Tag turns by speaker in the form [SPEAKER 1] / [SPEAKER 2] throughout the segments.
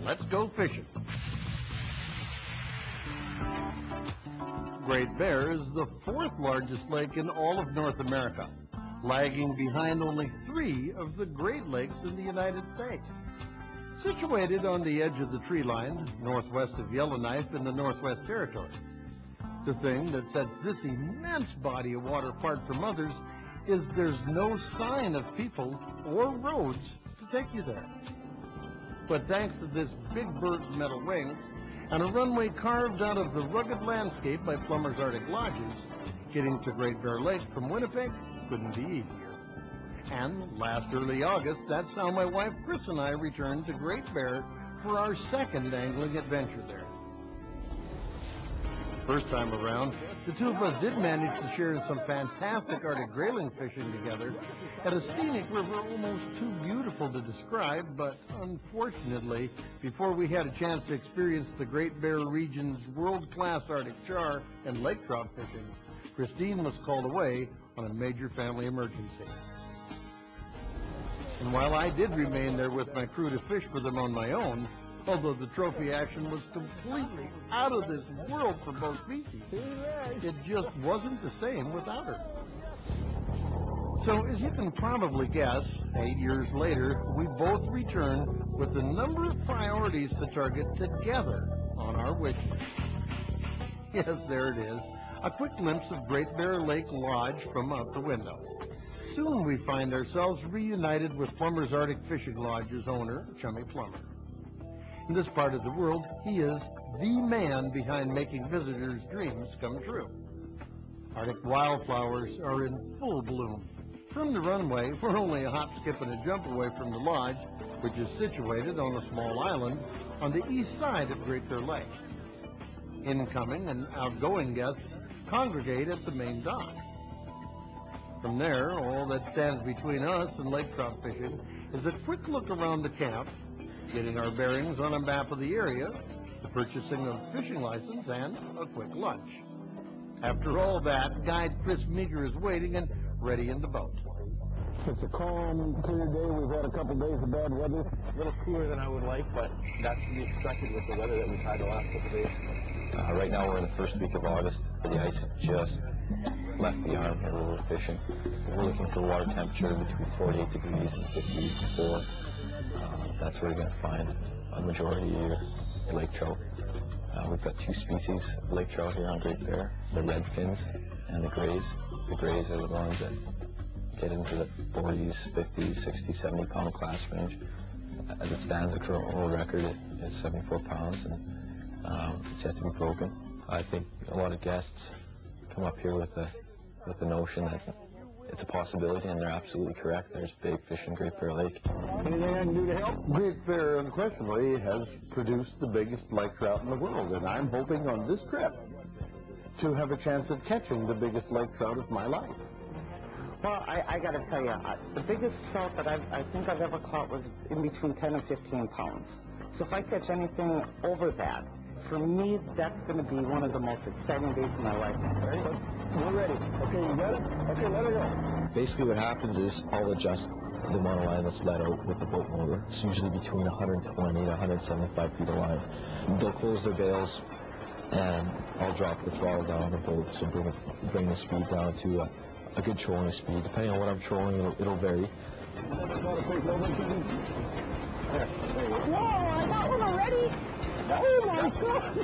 [SPEAKER 1] Let's go fishing. Great Bear is the fourth largest lake in all of North America, lagging behind only 3 of the Great Lakes in the United States. Situated on the edge of the tree line, northwest of Yellowknife in the Northwest Territory. The thing that sets this immense body of water apart from others is there's no sign of people or roads to take you there. But thanks to this big bird's metal wings and a runway carved out of the rugged landscape by Plummer's Arctic Lodges, getting to Great Bear Lake from Winnipeg couldn't be easier. And last early August, that's how my wife Chris and I returned to Great Bear for our second angling adventure there. First time around, the two of us did manage to share some fantastic Arctic grayling fishing together at a scenic river almost too beautiful to describe, but unfortunately, before we had a chance to experience the Great Bear region's world-class Arctic char and lake trout fishing, Christine was called away on a major family emergency. And while I did remain there with my crew to fish for them on my own, although the trophy action was completely out of this world for both species, it just wasn't the same without her. So as you can probably guess, 8 years later, we both return with a number of priorities to target together on our wish list. Yes, there it is, a quick glimpse of Great Bear Lake Lodge from out the window. Soon we find ourselves reunited with Plummer's Arctic Fishing Lodge's owner, Chummy Plummer. In this part of the world, he is the man behind making visitors' dreams come true. Arctic wildflowers are in full bloom. From the runway, we're only a hop, skip, and a jump away from the lodge, which is situated on a small island on the east side of Great Bear Lake. Incoming and outgoing guests congregate at the main dock. From there, all that stands between us and lake trout fishing is a quick look around the camp, getting our bearings on a map of the area, the purchasing of a fishing license, and a quick lunch. After all that, guide Chris Meager is waiting and ready in the boat.
[SPEAKER 2] It's a calm, clear day. We've had a couple days of bad weather.
[SPEAKER 3] A little cooler than I would like, but that's to be expected with the weather that we've had the last couple days.
[SPEAKER 4] Right now we're in the first week of August. The ice just left the arm here where we're fishing. We're looking for water temperature between 48 degrees and 54. That's where you're going to find a majority of your lake trout. We've got 2 species of lake trout here on Great Bear, the red fins and the grays. The grays are the ones that get into the 40s, 50s, 60s, 70 pound class range. As it stands, the current world record is 74 pounds, and it's yet to be broken. I think a lot of guests come up here with the notion that it's a possibility, and they're absolutely correct. There's big fish in Great Bear Lake.
[SPEAKER 2] Anything I can do to help?
[SPEAKER 1] Great Bear, unquestionably, has produced the biggest lake trout in the world, and I'm hoping on this trip to have a chance at catching the biggest lake trout of my life.
[SPEAKER 5] Well, I got to tell you, the biggest trout that I think I've ever caught was in between 10 and 15 pounds. So if I catch anything over that, for me, that's going to be one of the most exciting days of my life.
[SPEAKER 2] Ready? We're ready. Okay, you got it? Okay, let her go.
[SPEAKER 4] Basically what happens is I'll adjust the amount of line that's let out with the boat motor. It's usually between 120 to 175 feet of line. They'll close their bails, and I'll drop the throttle down on the boat, so bring the speed down to a good trolling speed. Depending on what I'm trolling, it'll vary.
[SPEAKER 5] Whoa, I got one already. Oh my God!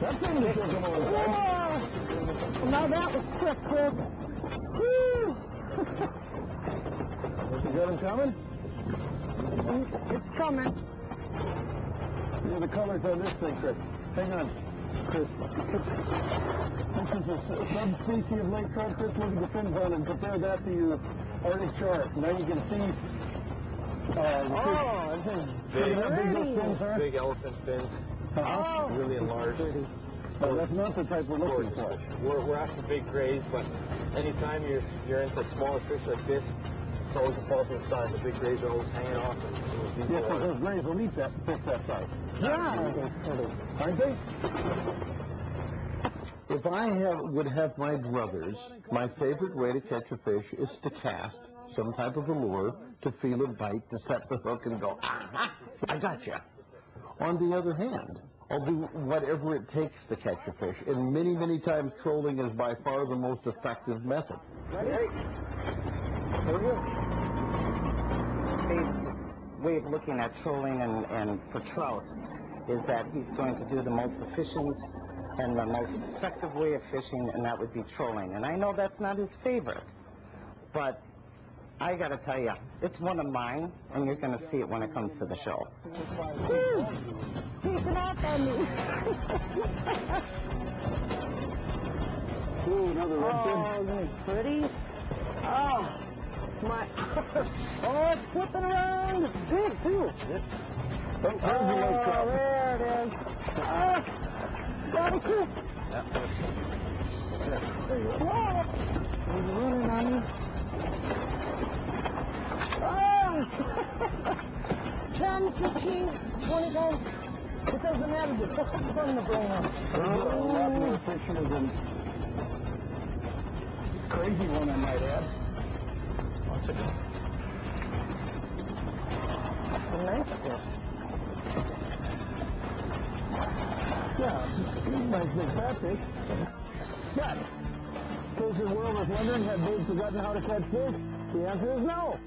[SPEAKER 2] That's in the come on.
[SPEAKER 5] Whoa! Now that was quick, Chris. Woo!
[SPEAKER 2] You got him coming?
[SPEAKER 5] It's coming.
[SPEAKER 2] Yeah, the colors on this thing, Chris. Hang on, Chris. This is a subspecies of lake trout, Chris. Look at the fins on it and compare that to your Arctic chart. Now you can see.
[SPEAKER 3] Big elephant fins.
[SPEAKER 5] Oh,
[SPEAKER 3] really enlarged.
[SPEAKER 2] No, that's not the type we're looking for.
[SPEAKER 3] We're after big grays, but anytime you're into smaller fish like this, it's always a positive sign. The big grays are always hanging off.
[SPEAKER 2] Yes, but those grays will eat that fish that size.
[SPEAKER 5] yeah.
[SPEAKER 2] Aren't they?
[SPEAKER 1] If I would have my druthers, my favorite way to catch a fish is to cast some type of a lure, to feel a bite, to set the hook and go, ah, I gotcha. On the other hand, I'll do whatever it takes to catch a fish, and many, many times trolling is by far the most effective method.
[SPEAKER 5] Dave's way of looking at trolling and for trout is that he's going to do the most efficient and the most effective way of fishing, and that would be trolling. And I know that's not his favorite, but I got to tell you, it's one of mine, and you're going to see it when it comes to the show.
[SPEAKER 2] Keep it up on me. Ooh, another redfin.
[SPEAKER 5] Oh, isn't it pretty? Oh, my. Oh, it's flipping around. It's big, too.
[SPEAKER 2] Oh,
[SPEAKER 5] there it is. Oh, got it, too. Whoa. He's running on me. Oh! 10, 15, 20 pounds. It doesn't matter. It's so fun to bring up.
[SPEAKER 2] A lot more efficient than crazy one, I might add.
[SPEAKER 5] A nice fish.
[SPEAKER 2] Yeah, nice big fat fish. But, in case the world is wondering, have Dave forgotten how to catch fish? The answer is no.